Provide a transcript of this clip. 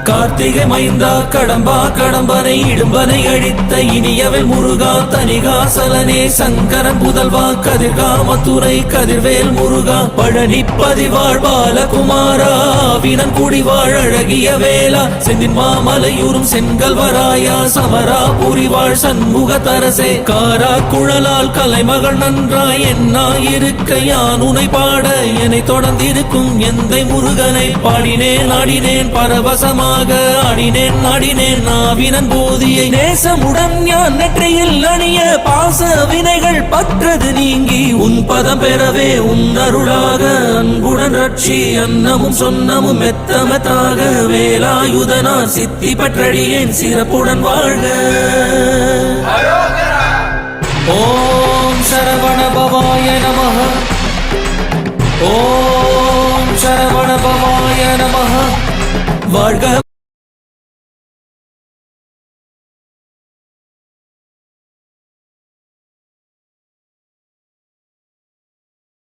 கார்த்திகை மைந்தா கடம்பா கடம்பனை இடும்பனை அழித்த இனியவன் முருகா தனிகாசலனே சங்கரன் புதல்வா கதிர்காமத்துறை கதிர்வேல் முருகா பழனி பதிவாழ் பாலகுமாரா வினன் குடிவாழ் அழகிய வேளா செந்தின் மாமலையூரும் செங்கல்வராயா சமரா புரிவாழ் சண்முக தரசே காரா குழலால் கலைமகள் நன்றாய் என்னாயிருக்க யான் உனை பாட என்னை தொடர்ந்திருக்கும் எந்தை முருகனை பாடினேன் ஆடினேன் பரவசமாக ஆடினேன் நாடினேன் நாவினன் போதியை நேசமுடன் ஞான் நெற்றியில் அணிய பாச வினைகள் பற்றது நீங்கி உன் பதம் பெறவே உன் அருளாக அன்புடன் ரட்சி அன்னமும் சொன்னமும் மெத்தமத்தாக வேலாயுதனார் சித்தி பற்றடியேன் சிறப்புடன் வாழ்க. ஓம் சரவண பவாய நமஹ. ஓம் சரவண பவாய நமஹ. வாழ்க.